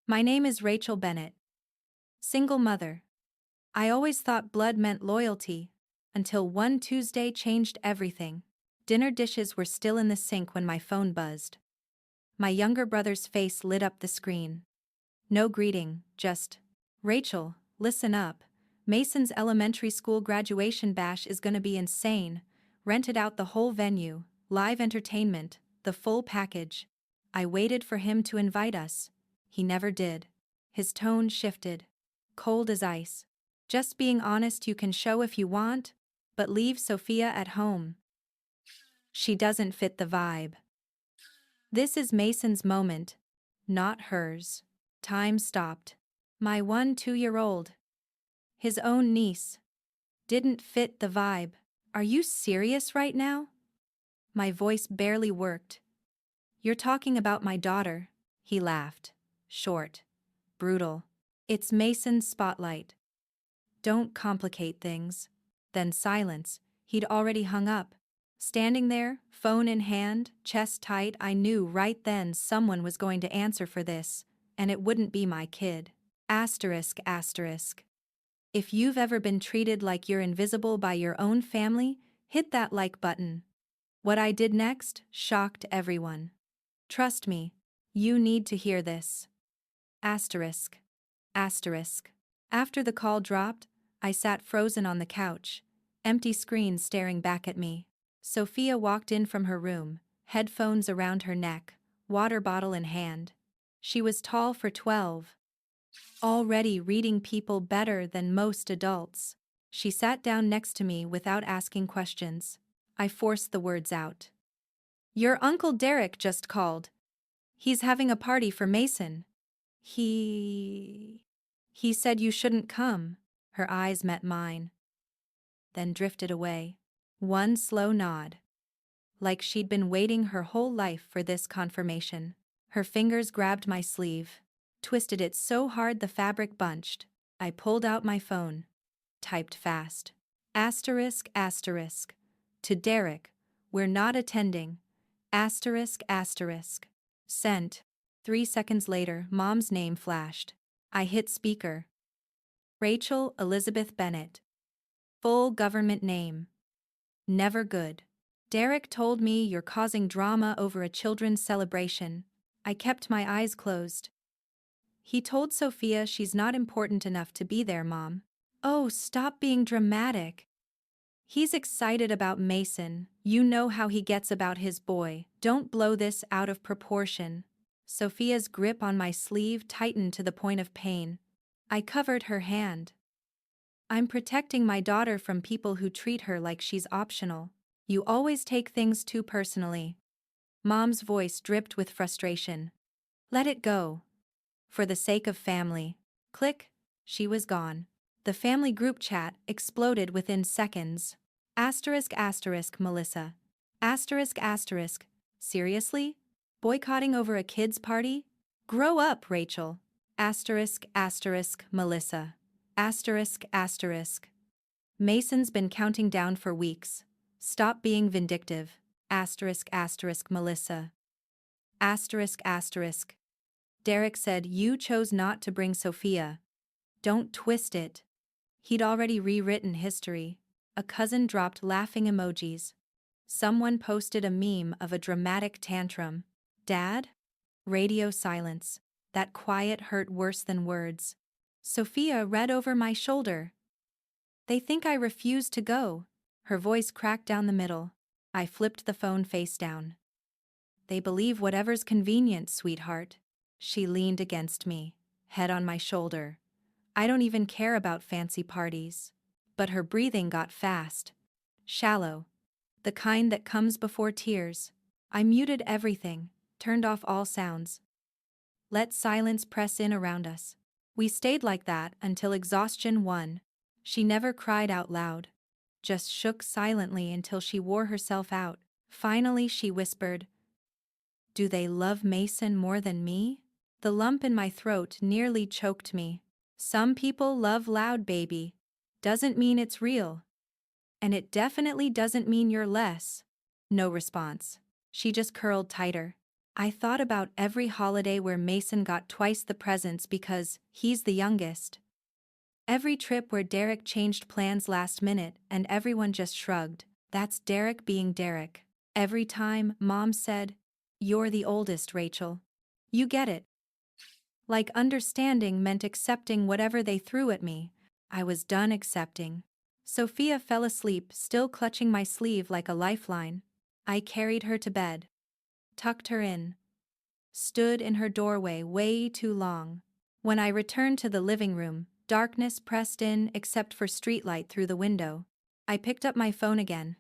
My name is Rachel Bennett. Single mother. I always thought blood meant loyalty, until one Tuesday changed everything. Dinner dishes were still in the sink when my phone buzzed. My younger brother's face lit up the screen. No greeting, just, "Rachel, listen up. Mason's elementary school graduation bash is gonna be insane. Rented out the whole venue, live entertainment, the full package." I waited for him to invite us. He never did. His tone shifted. Cold as ice. "Just being honest, you can show if you want, but leave Sophia at home. She doesn't fit the vibe." This is Mason's moment, not hers. Time stopped. My 2-year-old, his own niece, didn't fit the vibe. "Are you serious right now?" My voice barely worked. "You're talking about my daughter," he laughed. Short. Brutal. "It's Mason's spotlight. Don't complicate things." Then silence. He'd already hung up. Standing there, phone in hand, chest tight, I knew right then someone was going to answer for this, and it wouldn't be my kid. Asterisk asterisk. If you've ever been treated like you're invisible by your own family, hit that like button. What I did next shocked everyone. Trust me, you need to hear this. Asterisk. Asterisk. After the call dropped, I sat frozen on the couch, empty screen staring back at me. Sophia walked in from her room, headphones around her neck, water bottle in hand. She was tall for 12. Already reading people better than most adults. She sat down next to me without asking questions. I forced the words out. "Your Uncle Derek just called. He's having a party for Mason. He said you shouldn't come." Her eyes met mine, then drifted away. One slow nod. Like she'd been waiting her whole life for this confirmation. Her fingers grabbed my sleeve, twisted it so hard the fabric bunched. I pulled out my phone. Typed fast. Asterisk asterisk. To Derek, "We're not attending." Asterisk asterisk. Sent. 3 seconds later, Mom's name flashed. I hit speaker. Rachel Elizabeth Bennett. Full government name. Never good. "Derek told me you're causing drama over a children's celebration." I kept my eyes closed. "He told Sophia she's not important enough to be there, Mom." "Oh, stop being dramatic. He's excited about Mason. You know how he gets about his boy. Don't blow this out of proportion." Sophia's grip on my sleeve tightened to the point of pain. I covered her hand. "I'm protecting my daughter from people who treat her like she's optional. You always take things too personally." Mom's voice dripped with frustration. "Let it go. For the sake of family." Click. She was gone. The family group chat exploded within seconds. Asterisk asterisk Melissa. Asterisk asterisk. Seriously? Boycotting over a kid's party? Grow up, Rachel. Asterisk asterisk Melissa. Asterisk asterisk. Mason's been counting down for weeks. Stop being vindictive. Asterisk asterisk Melissa. Asterisk asterisk. Derek said you chose not to bring Sophia. Don't twist it. He'd already rewritten history. A cousin dropped laughing emojis. Someone posted a meme of a dramatic tantrum. Dad? Radio silence. That quiet hurt worse than words. Sophia read over my shoulder. "They think I refuse to go." Her voice cracked down the middle. I flipped the phone face down. "They believe whatever's convenient, sweetheart." She leaned against me, head on my shoulder. "I don't even care about fancy parties." But her breathing got fast. Shallow. The kind that comes before tears. I muted everything, turned off all sounds. Let silence press in around us. We stayed like that until exhaustion won. She never cried out loud. Just shook silently until she wore herself out. Finally she whispered, "Do they love Mason more than me?" The lump in my throat nearly choked me. "Some people love loud, baby. Doesn't mean it's real. And it definitely doesn't mean you're less." No response. She just curled tighter. I thought about every holiday where Mason got twice the presents because he's the youngest. Every trip where Derek changed plans last minute and everyone just shrugged. That's Derek being Derek. Every time Mom said, "You're the oldest, Rachel. You get it." Like understanding meant accepting whatever they threw at me. I was done accepting. Sophia fell asleep, still clutching my sleeve like a lifeline. I carried her to bed, tucked her in, stood in her doorway way too long. When I returned to the living room, darkness pressed in except for streetlight through the window. I picked up my phone again.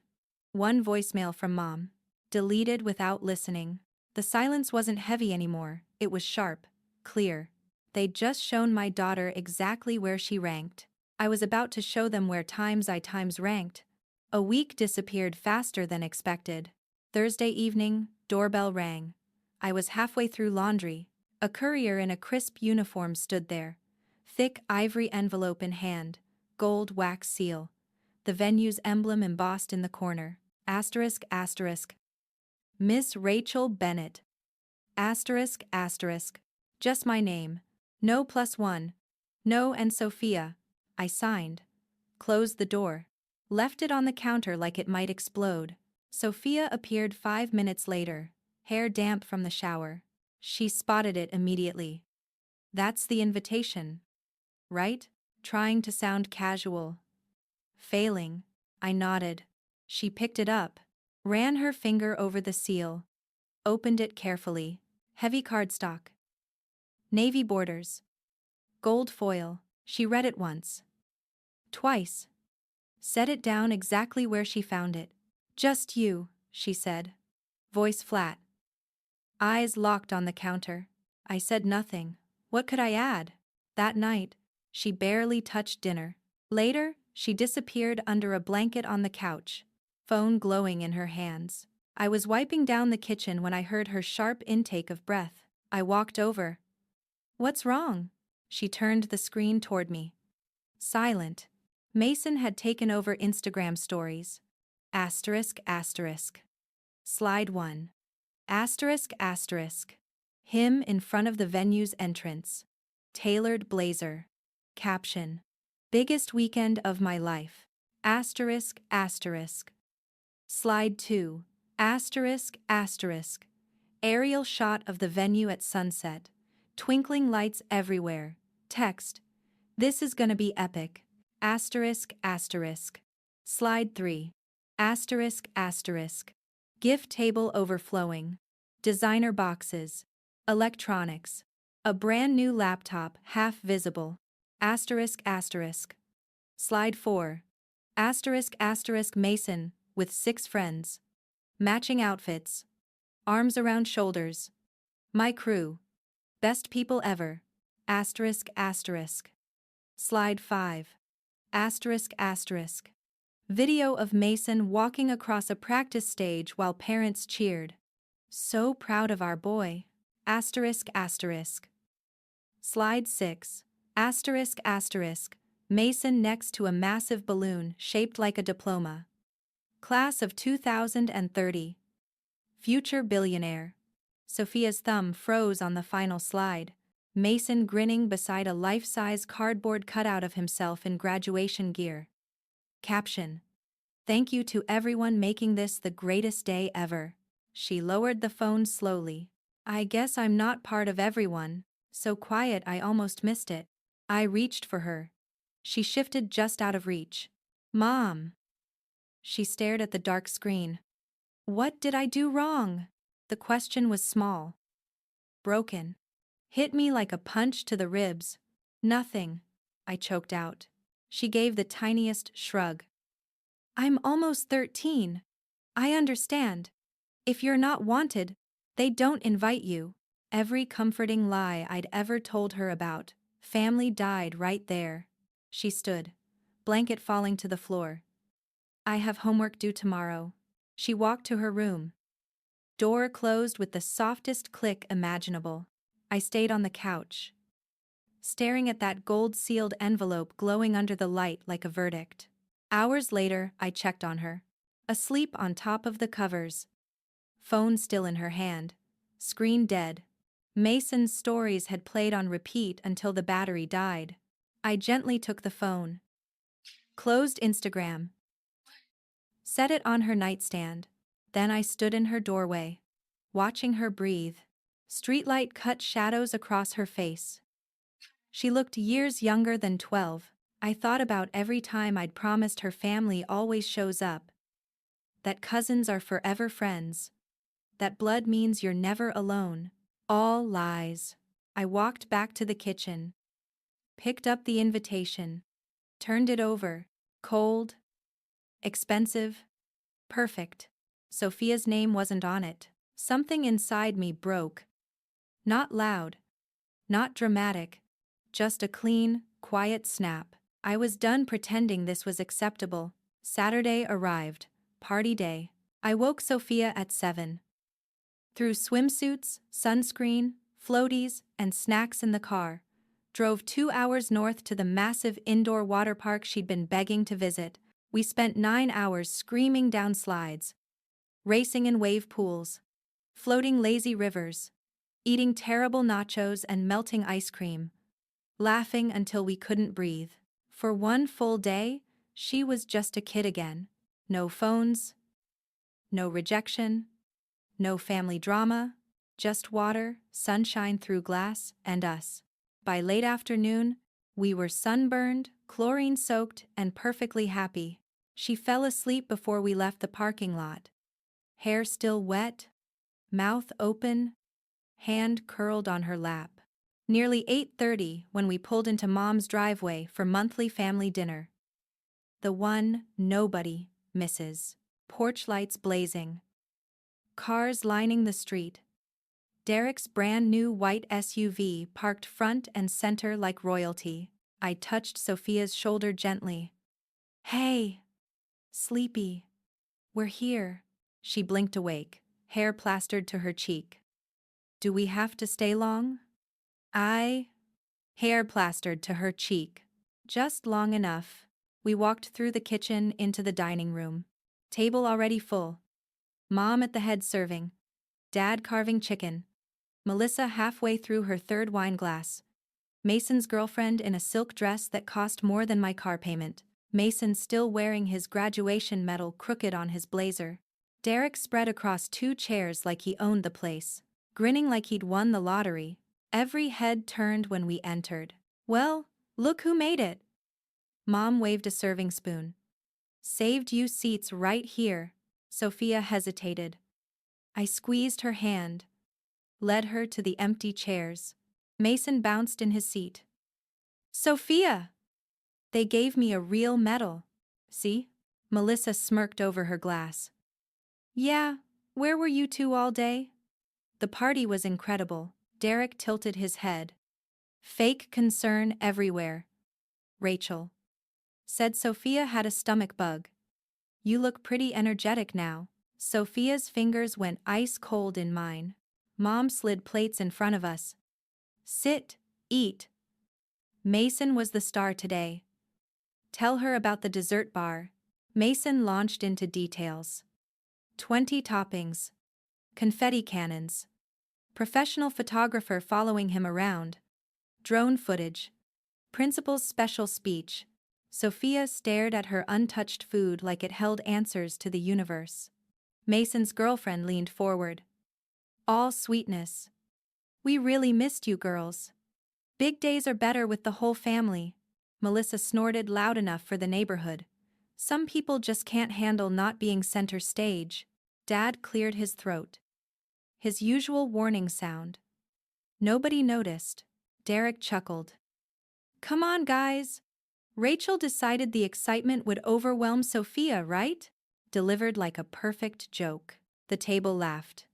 One voicemail from Mom. Deleted without listening. The silence wasn't heavy anymore, it was sharp, clear. They'd just shown my daughter exactly where she ranked. I was about to show them where I times ranked. A week disappeared faster than expected. Thursday evening, doorbell rang. I was halfway through laundry. A courier in a crisp uniform stood there. Thick ivory envelope in hand, gold wax seal. The venue's emblem embossed in the corner. Asterisk asterisk. Miss Rachel Bennett. Asterisk asterisk. Just my name. No +1. No and Sophia. I signed. Closed the door. Left it on the counter like it might explode. Sophia appeared 5 minutes later, hair damp from the shower. She spotted it immediately. That's the invitation. Right? Trying to sound casual. Failing. I nodded. She picked it up, ran her finger over the seal, opened it carefully. Heavy cardstock. Navy borders. Gold foil. She read it once. Twice. Set it down exactly where she found it. Just you, she said. Voice flat. Eyes locked on the counter. I said nothing. What could I add? That night, she barely touched dinner. Later, she disappeared under a blanket on the couch, phone glowing in her hands. I was wiping down the kitchen when I heard her sharp intake of breath. I walked over. What's wrong? She turned the screen toward me. Silent. Mason had taken over Instagram stories. Asterisk asterisk. Slide 1. Asterisk asterisk. Him in front of the venue's entrance. Tailored blazer. Caption. Biggest weekend of my life. Asterisk asterisk. Slide 2. Asterisk asterisk. Aerial shot of the venue at sunset. Twinkling lights everywhere. Text. This is gonna be epic. Asterisk asterisk. Slide 3. Asterisk asterisk. Gift table overflowing. Designer boxes. Electronics. A brand new laptop half visible. Asterisk asterisk. Slide 4. Asterisk asterisk Mason with 6 friends. Matching outfits. Arms around shoulders. My crew. Best people ever. Asterisk asterisk. Slide 5. Asterisk asterisk. Video of Mason walking across a practice stage while parents cheered. So proud of our boy. Asterisk asterisk. Slide 6. Asterisk asterisk. Mason next to a massive balloon shaped like a diploma. Class of 2030. Future billionaire. Sophia's thumb froze on the final slide. Mason grinning beside a life-size cardboard cutout of himself in graduation gear. Caption. Thank you to everyone making this the greatest day ever. She lowered the phone slowly. I guess I'm not part of everyone. So quiet I almost missed it. I reached for her. She shifted just out of reach. Mom. She stared at the dark screen. What did I do wrong? The question was small. Broken. Hit me like a punch to the ribs. Nothing. I choked out. She gave the tiniest shrug. I'm almost 13. I understand. If you're not wanted, they don't invite you. Every comforting lie I'd ever told her about family died right there. She stood, blanket falling to the floor. I have homework due tomorrow. She walked to her room. Door closed with the softest click imaginable. I stayed on the couch, staring at that gold-sealed envelope glowing under the light like a verdict. Hours later, I checked on her. Asleep on top of the covers. Phone still in her hand. Screen dead. Mason's stories had played on repeat until the battery died. I gently took the phone. Closed Instagram. Set it on her nightstand. Then I stood in her doorway, watching her breathe. Streetlight cut shadows across her face. She looked years younger than 12. I thought about every time I'd promised her family always shows up. That cousins are forever friends. That blood means you're never alone. All lies. I walked back to the kitchen, picked up the invitation, turned it over. Cold, expensive, perfect. Sophia's name wasn't on it. Something inside me broke. Not loud, not dramatic, just a clean, quiet snap. I was done pretending this was acceptable. Saturday arrived, party day. I woke Sophia at 7. Threw swimsuits, sunscreen, floaties, and snacks in the car. Drove 2 hours north to the massive indoor water park she'd been begging to visit. We spent 9 hours screaming down slides, racing in wave pools, floating lazy rivers, eating terrible nachos and melting ice cream, laughing until we couldn't breathe. For one full day, she was just a kid again. No phones, no rejection, no family drama, just water, sunshine through glass, and us. By late afternoon, we were sunburned, chlorine-soaked, and perfectly happy. She fell asleep before we left the parking lot. Hair still wet, mouth open, hand curled on her lap. Nearly 8:30 when we pulled into Mom's driveway for monthly family dinner. The one nobody misses. Porch lights blazing. Cars lining the street. Derek's brand new white SUV parked front and center like royalty. I touched Sophia's shoulder gently. Hey, sleepy. We're here. She blinked awake, hair plastered to her cheek. Do we have to stay long? Hair plastered to her cheek. Just long enough. We walked through the kitchen into the dining room. Table already full. Mom at the head serving. Dad carving chicken. Melissa halfway through her third wine glass. Mason's girlfriend in a silk dress that cost more than my car payment. Mason still wearing his graduation medal crooked on his blazer. Derek spread across 2 chairs like he owned the place, grinning like he'd won the lottery. Every head turned when we entered. Well, look who made it. Mom waved a serving spoon. Saved you seats right here. Sophia hesitated. I squeezed her hand, led her to the empty chairs. Mason bounced in his seat. Sophia! They gave me a real medal. See? Melissa smirked over her glass. Yeah, where were you two all day? The party was incredible. Derek tilted his head. Fake concern everywhere. Rachel said Sophia had a stomach bug. You look pretty energetic now. Sophia's fingers went ice cold in mine. Mom slid plates in front of us. Sit, eat. Mason was the star today. Tell her about the dessert bar. Mason launched into details. 20 toppings. Confetti cannons. Professional photographer following him around. Drone footage. Principal's special speech. Sophia stared at her untouched food like it held answers to the universe. Mason's girlfriend leaned forward. All sweetness. We really missed you girls. Big days are better with the whole family. Melissa snorted loud enough for the neighborhood. Some people just can't handle not being center stage. Dad cleared his throat. His usual warning sound. Nobody noticed. Derek chuckled. Come on, guys. Rachel decided the excitement would overwhelm Sophia, right? Delivered like a perfect joke. The table laughed.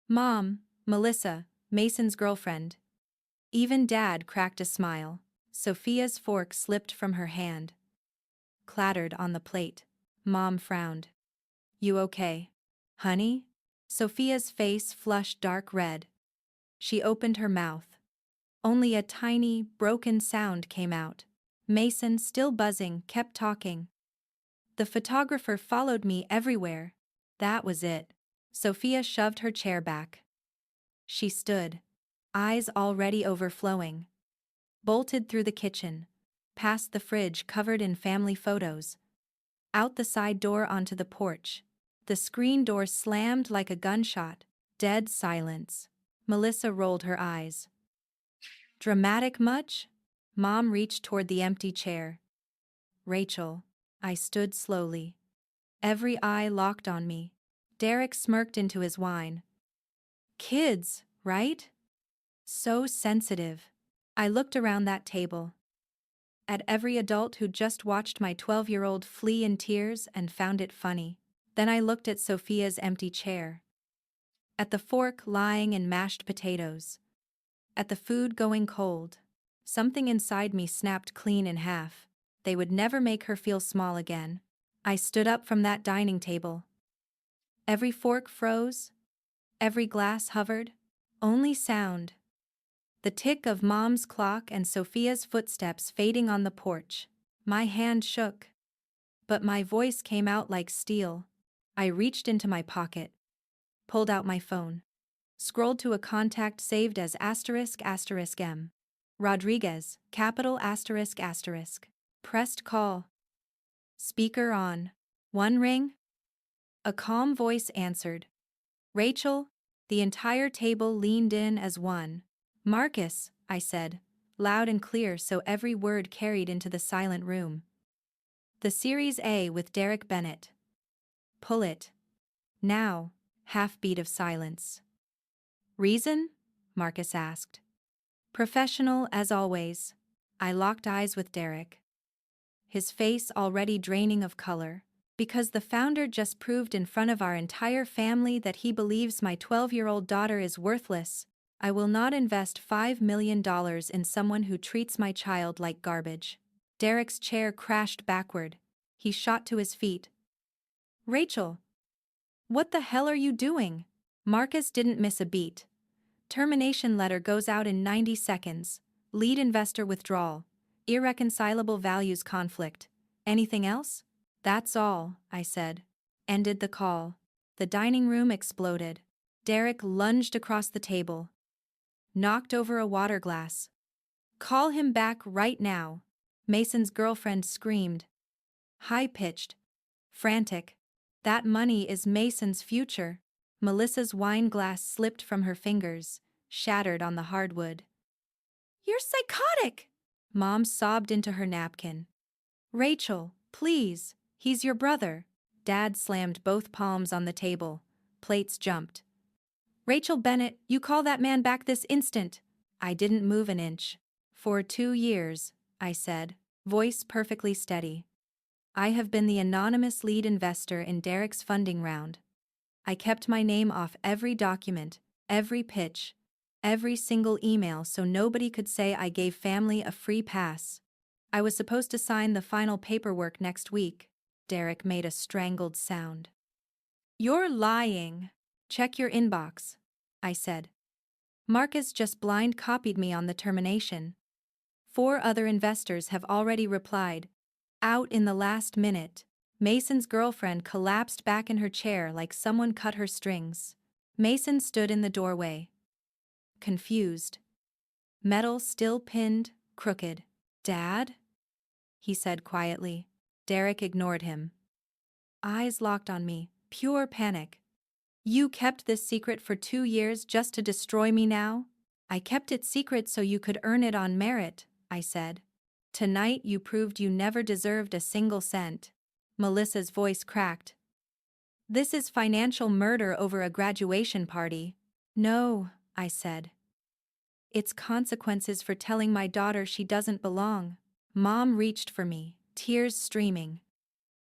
Mom, Melissa, Mason's girlfriend. Even Dad cracked a smile. Sophia's fork slipped from her hand. Clattered on the plate. Mom frowned. You okay, honey? Sophia's face flushed dark red. She opened her mouth. Only a tiny, broken sound came out. Mason, still buzzing, kept talking. The photographer followed me everywhere. That was it. Sophia shoved her chair back. She stood, eyes already overflowing. Bolted through the kitchen, past the fridge covered in family photos, out the side door onto the porch. The screen door slammed like a gunshot. Dead silence. Melissa rolled her eyes. Dramatic much? Mom reached toward the empty chair. Rachel. I stood slowly. Every eye locked on me. Derek smirked into his wine. Kids, right? So sensitive. I looked around that table. At every adult who just watched my 12-year-old flee in tears and found it funny. Then I looked at Sophia's empty chair. At the fork lying in mashed potatoes. At the food going cold. Something inside me snapped clean in half. They would never make her feel small again. I stood up from that dining table. Every fork froze. Every glass hovered. Only sound. The tick of Mom's clock and Sophia's footsteps fading on the porch. My hand shook. But my voice came out like steel. I reached into my pocket. Pulled out my phone. Scrolled to a contact saved as **M. Rodriguez, capital ***. Pressed call. Speaker on. One ring? A calm voice answered. Rachel? The entire table leaned in as one. Marcus, I said, loud and clear so every word carried into the silent room. The Series A with Derek Bennett. Pull it. Now. Half-beat of silence. Reason? Marcus asked. Professional as always. I locked eyes with Derek. His face already draining of color. Because the founder just proved in front of our entire family that he believes my 12-year-old daughter is worthless, I will not invest $5 million in someone who treats my child like garbage. Derek's chair crashed backward. He shot to his feet. Rachel! What the hell are you doing? Marcus didn't miss a beat. Termination letter goes out in 90 seconds. Lead investor withdrawal. Irreconcilable values conflict. Anything else? That's all, I said. Ended the call. The dining room exploded. Derek lunged across the table. Knocked over a water glass. Call him back right now. Mason's girlfriend screamed. High-pitched. Frantic. That money is Mason's future. Melissa's wine glass slipped from her fingers, shattered on the hardwood. You're psychotic! Mom sobbed into her napkin. Rachel, please, he's your brother. Dad slammed both palms on the table. Plates jumped. Rachel Bennett, you call that man back this instant. I didn't move an inch. For 2 years, I said, voice perfectly steady. I have been the anonymous lead investor in Derek's funding round. I kept my name off every document, every pitch, every single email so nobody could say I gave family a free pass. I was supposed to sign the final paperwork next week. Derek made a strangled sound. You're lying. Check your inbox, I said. Marcus just blind copied me on the termination. 4 other investors have already replied. Out in the last minute. Mason's girlfriend collapsed back in her chair like someone cut her strings. Mason stood in the doorway. Confused. Metal still pinned, crooked. Dad? He said quietly. Derek ignored him. Eyes locked on me, pure panic. You kept this secret for 2 years just to destroy me now? I kept it secret so you could earn it on merit, I said. Tonight you proved you never deserved a single cent. Melissa's voice cracked. This is financial murder over a graduation party. No, I said. It's consequences for telling my daughter she doesn't belong. Mom reached for me, tears streaming.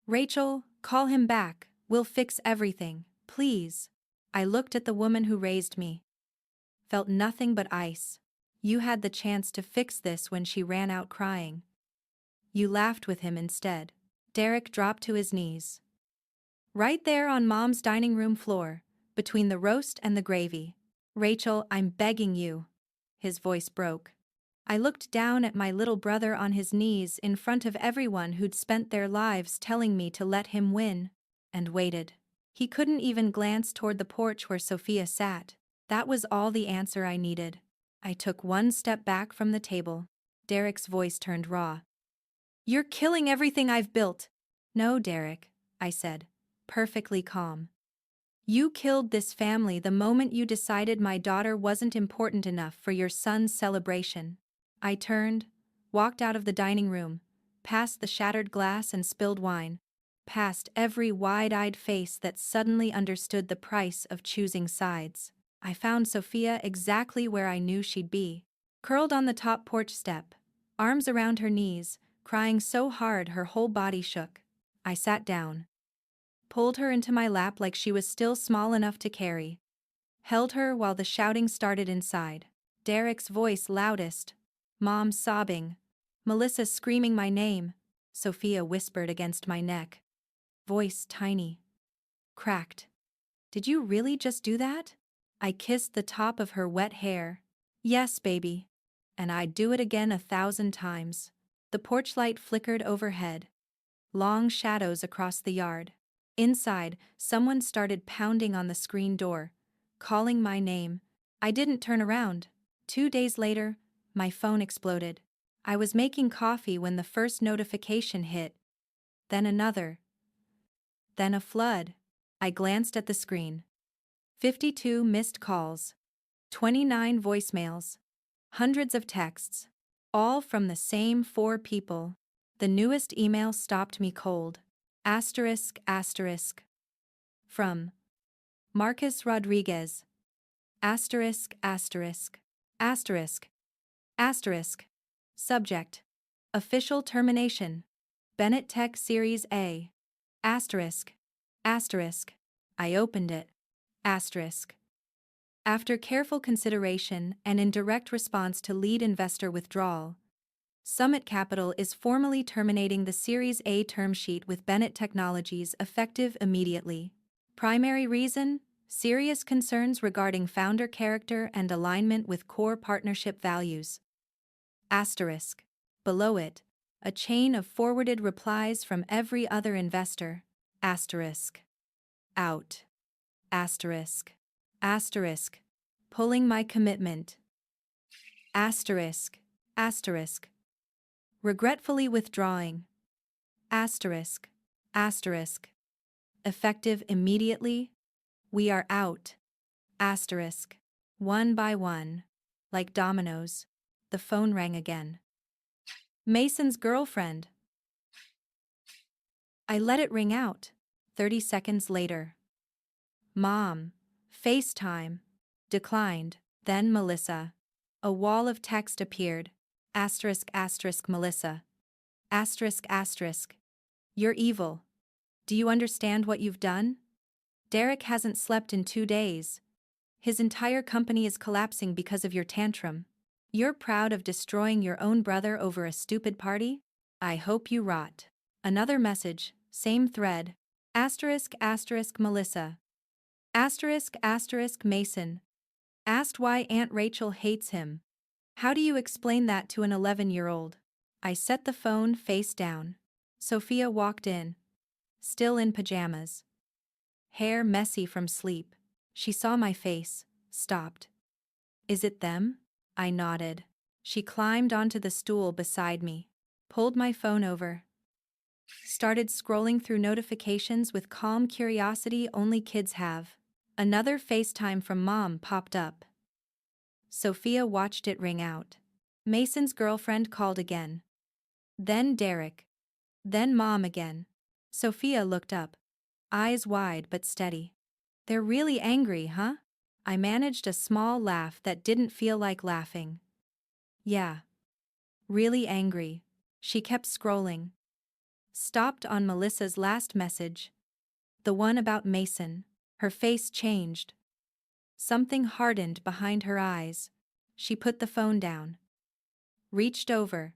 Rachel, call him back. We'll fix everything, please. I looked at the woman who raised me. Felt nothing but ice. You had the chance to fix this when she ran out crying. You laughed with him instead. Derek dropped to his knees. Right there on Mom's dining room floor, between the roast and the gravy. Rachel, I'm begging you. His voice broke. I looked down at my little brother on his knees in front of everyone who'd spent their lives telling me to let him win, and waited. He couldn't even glance toward the porch where Sophia sat. That was all the answer I needed. I took one step back from the table. Derek's voice turned raw. You're killing everything I've built. No, Derek, I said, perfectly calm. You killed this family the moment you decided my daughter wasn't important enough for your son's celebration. I turned, walked out of the dining room, past the shattered glass and spilled wine, past every wide-eyed face that suddenly understood the price of choosing sides. I found Sophia exactly where I knew she'd be, curled on the top porch step, arms around her knees, crying so hard her whole body shook. I sat down, pulled her into my lap like she was still small enough to carry, held her while the shouting started inside. Derek's voice loudest, Mom sobbing, Melissa screaming my name, Sophia whispered against my neck. Voice tiny, cracked. Did you really just do that? I kissed the top of her wet hair. Yes, baby. And I'd do it again 1,000 times. The porch light flickered overhead. Long shadows across the yard. Inside, someone started pounding on the screen door, calling my name. I didn't turn around. 2 days later, my phone exploded. I was making coffee when the first notification hit. Then another. Then a flood. I glanced at the screen. 52 missed calls. 29 voicemails. Hundreds of texts. All from the same 4 people. The newest email stopped me cold. Asterisk, asterisk. From Marcus Rodriguez. Asterisk, asterisk. Asterisk. Asterisk. Subject. Official termination. Bennett Tech Series A. Asterisk. Asterisk. I opened it. Asterisk. After careful consideration and in direct response to lead investor withdrawal, Summit Capital is formally terminating the Series A term sheet with Bennett Technologies effective immediately. Primary reason: serious concerns regarding founder character and alignment with core partnership values. Asterisk. Below it, a chain of forwarded replies from every other investor. Asterisk. Out. Asterisk. Asterisk. Pulling my commitment. Asterisk. Asterisk. Regretfully withdrawing. Asterisk. Asterisk. Effective immediately. We are out. Asterisk. One by one. Like dominoes. The phone rang again. Mason's girlfriend. I let it ring out. 30 seconds later. Mom. FaceTime. Declined. Then Melissa. A wall of text appeared. Asterisk, asterisk, Melissa. Asterisk, asterisk. You're evil. Do you understand what you've done? Derek hasn't slept in 2 days. His entire company is collapsing because of your tantrum. You're proud of destroying your own brother over a stupid party? I hope you rot. Another message, same thread. Asterisk, asterisk, Melissa. Asterisk, asterisk, Mason. Asked why Aunt Rachel hates him. How do you explain that to an 11-year-old? I set the phone face down. Sophia walked in. Still in pajamas. Hair messy from sleep. She saw my face, stopped. Is it them? I nodded. She climbed onto the stool beside me, pulled my phone over. Started scrolling through notifications with calm curiosity only kids have. Another FaceTime from Mom popped up. Sophia watched it ring out. Mason's girlfriend called again. Then Derek. Then Mom again. Sophia looked up. Eyes wide but steady. They're really angry, huh? I managed a small laugh that didn't feel like laughing. Yeah. Really angry. She kept scrolling. Stopped on Melissa's last message. The one about Mason. Her face changed. Something hardened behind her eyes. She put the phone down. Reached over.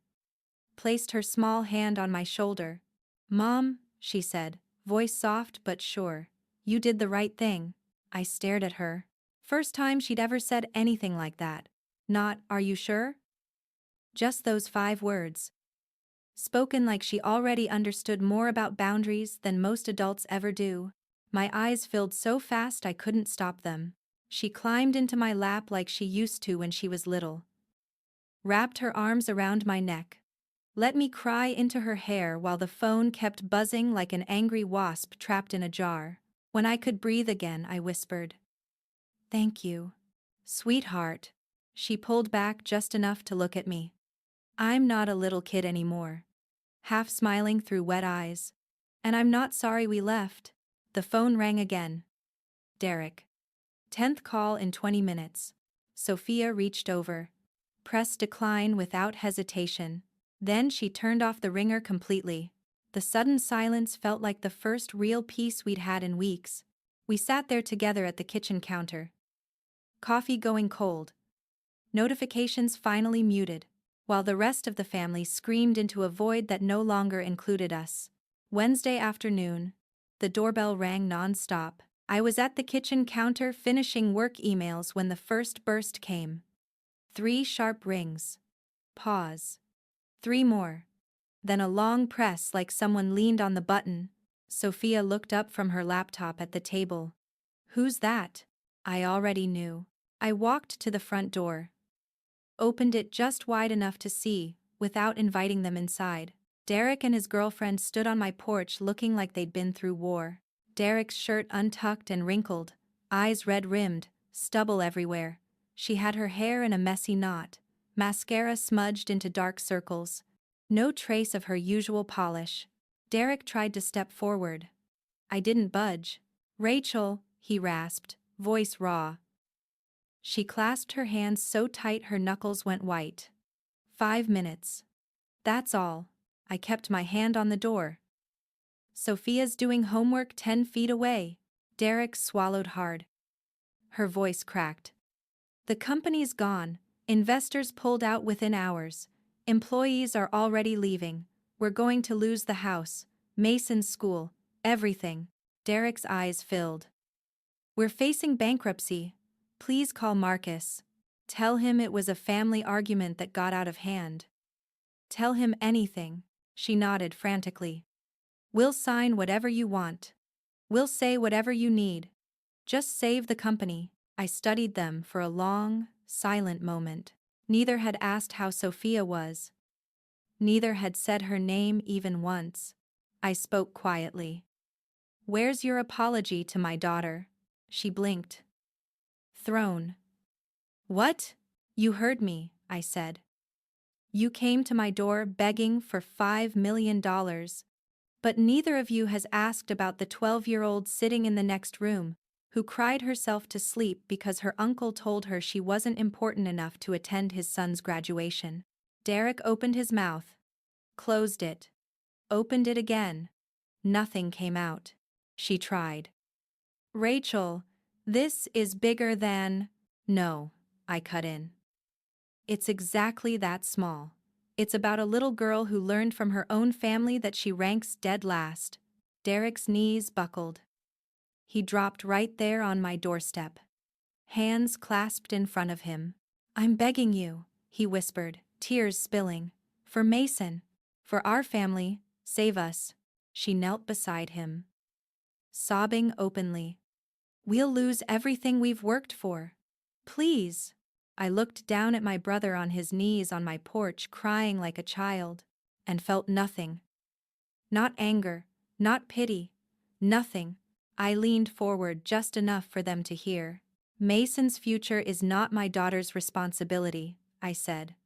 Placed her small hand on my shoulder. Mom, she said, voice soft but sure. You did the right thing. I stared at her. First time she'd ever said anything like that. Not, are you sure? Just those 5 words. Spoken like she already understood more about boundaries than most adults ever do. My eyes filled so fast I couldn't stop them. She climbed into my lap like she used to when she was little. Wrapped her arms around my neck. Let me cry into her hair while the phone kept buzzing like an angry wasp trapped in a jar. When I could breathe again, I whispered, "Thank you, sweetheart." She pulled back just enough to look at me. I'm not a little kid anymore. Half smiling through wet eyes. And I'm not sorry we left. The phone rang again. Derek. 10th call in 20 minutes. Sophia reached over. Pressed decline without hesitation. Then she turned off the ringer completely. The sudden silence felt like the first real peace we'd had in weeks. We sat there together at the kitchen counter. Coffee going cold. Notifications finally muted, while the rest of the family screamed into a void that no longer included us. Wednesday afternoon. The doorbell rang non-stop. I was at the kitchen counter finishing work emails when the first burst came. 3 sharp rings. Pause. 3 more. Then a long press like someone leaned on the button. Sophia looked up from her laptop at the table. "Who's that?" I already knew. I walked to the front door. Opened it just wide enough to see, without inviting them inside. Derek and his girlfriend stood on my porch looking like they'd been through war. Derek's shirt untucked and wrinkled, eyes red-rimmed, stubble everywhere. She had her hair in a messy knot, mascara smudged into dark circles. No trace of her usual polish. Derek tried to step forward. I didn't budge. "Rachel," he rasped, voice raw. She clasped her hands so tight her knuckles went white. 5 minutes. That's all. I kept my hand on the door. "Sophia's doing homework 10 feet away." Derek swallowed hard. Her voice cracked. "The company's gone. Investors pulled out within hours. Employees are already leaving. We're going to lose the house, Mason's school, everything." Derek's eyes filled. "We're facing bankruptcy. Please call Marcus. Tell him it was a family argument that got out of hand." "Tell him anything." She nodded frantically. "We'll sign whatever you want. We'll say whatever you need. Just save the company." I studied them for a long, silent moment. Neither had asked how Sophia was. Neither had said her name even once. I spoke quietly. "Where's your apology to my daughter?" She blinked. "Throne." "What?" "You heard me," I said. "You came to my door begging for $5 million. But neither of you has asked about the 12-year-old sitting in the next room, who cried herself to sleep because her uncle told her she wasn't important enough to attend his son's graduation." Derek opened his mouth. Closed it. Opened it again. Nothing came out. She tried. "Rachel, this is bigger than—" "No," I cut in. "It's exactly that small. It's about a little girl who learned from her own family that she ranks dead last." Derek's knees buckled. He dropped right there on my doorstep. Hands clasped in front of him. "I'm begging you," he whispered, tears spilling. "For Mason. For our family, save us." She knelt beside him. Sobbing openly. "We'll lose everything we've worked for. Please." I looked down at my brother on his knees on my porch crying like a child, and felt nothing. Not anger, not pity, nothing. I leaned forward just enough for them to hear. "Mason's future is not my daughter's responsibility," I said.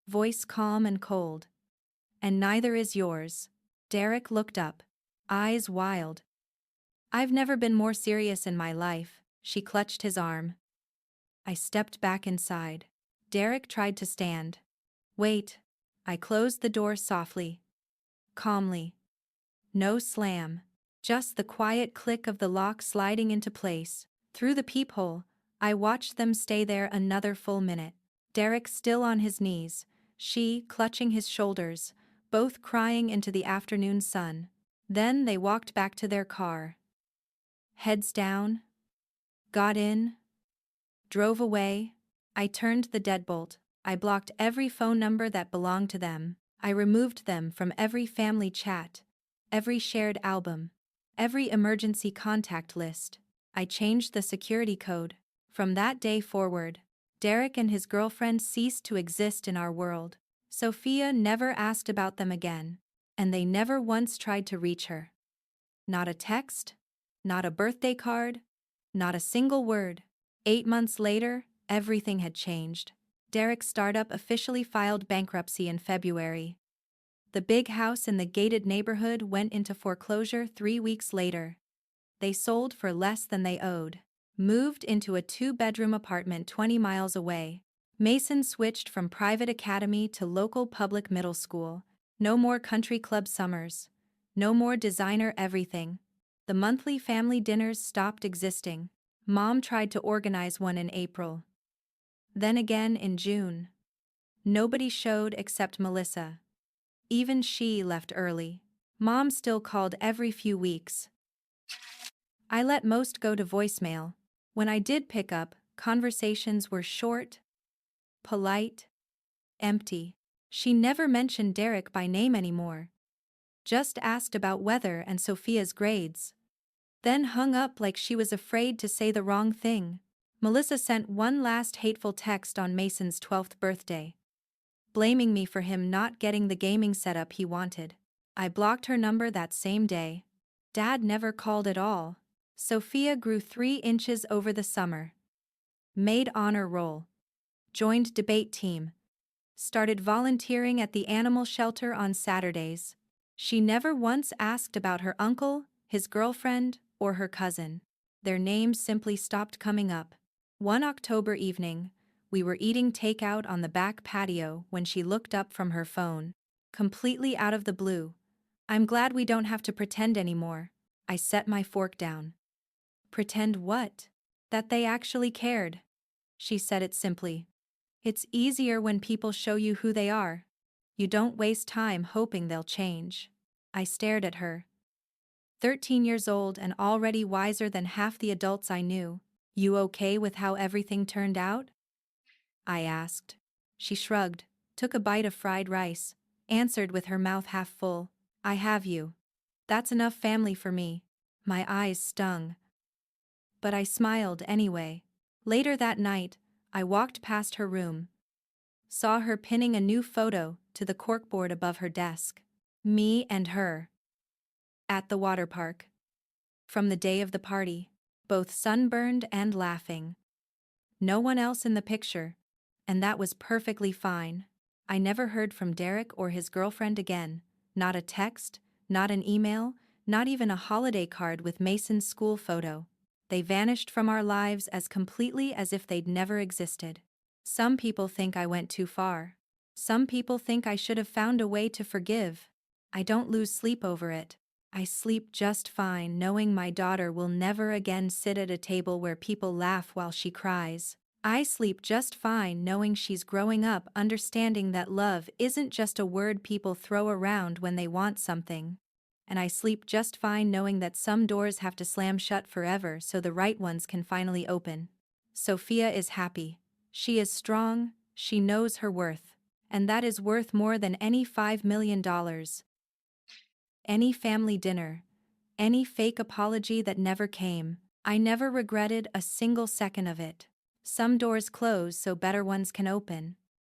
Voice calm and cold. "And neither is yours." Derek looked up, eyes wild. "I've never been more serious in my life." She clutched his arm. I stepped back inside. Derek tried to stand. "Wait." I closed the door softly. Calmly. No slam. Just the quiet click of the lock sliding into place. Through the peephole, I watched them stay there another full minute. Derek still on his knees, she clutching his shoulders, both crying into the afternoon sun. Then they walked back to their car. Heads down. Got in. Drove away. I turned the deadbolt. I blocked every phone number that belonged to them. I removed them from every family chat, every shared album, every emergency contact list. I changed the security code. From that day forward, Derek and his girlfriend ceased to exist in our world. Sophia never asked about them again, and they never once tried to reach her. Not a text, not a birthday card, not a single word. 8 months later, everything had changed. Derek's startup officially filed bankruptcy in February. The big house in the gated neighborhood went into foreclosure 3 weeks later. They sold for less than they owed. Moved into a 2-bedroom apartment 20 miles away. Mason switched from private academy to local public middle school. No more country club summers. No more designer everything. The monthly family dinners stopped existing. Mom tried to organize one in April. Then again in June. Nobody showed except Melissa. Even she left early. Mom still called every few weeks. I let most go to voicemail. When I did pick up, conversations were short, polite, empty. She never mentioned Derek by name anymore. Just asked about weather and Sophia's grades. Then hung up like she was afraid to say the wrong thing. Melissa sent one last hateful text on Mason's 12th birthday, blaming me for him not getting the gaming setup he wanted. I blocked her number that same day. Dad never called at all. Sophia grew 3 inches over the summer. Made honor roll. Joined debate team. Started volunteering at the animal shelter on Saturdays. She never once asked about her uncle, his girlfriend, or her cousin. Their names simply stopped coming up. One October evening, we were eating takeout on the back patio when she looked up from her phone. Completely out of the blue. "I'm glad we don't have to pretend anymore." I set my fork down. "Pretend what?" "That they actually cared." She said it simply. "It's easier when people show you who they are. You don't waste time hoping they'll change." I stared at her. 13 years old and already wiser than half the adults I knew. "You okay with how everything turned out?" I asked. She shrugged, took a bite of fried rice, answered with her mouth half full. "I have you. That's enough family for me." My eyes stung, but I smiled anyway. Later that night, I walked past her room. Saw her pinning a new photo to the corkboard above her desk. Me and her. At the water park. From the day of the party. Both sunburned and laughing. No one else in the picture, and that was perfectly fine. I never heard from Derek or his girlfriend again. Not a text, not an email, not even a holiday card with Mason's school photo. They vanished from our lives as completely as if they'd never existed. Some people think I went too far. Some people think I should have found a way to forgive. I don't lose sleep over it. I sleep just fine knowing my daughter will never again sit at a table where people laugh while she cries. I sleep just fine knowing she's growing up understanding that love isn't just a word people throw around when they want something. And I sleep just fine knowing that some doors have to slam shut forever so the right ones can finally open. Sophia is happy. She is strong, she knows her worth. And that is worth more than any $5 million. Any family dinner. Any fake apology that never came. I never regretted a single second of it. Some doors close so better ones can open.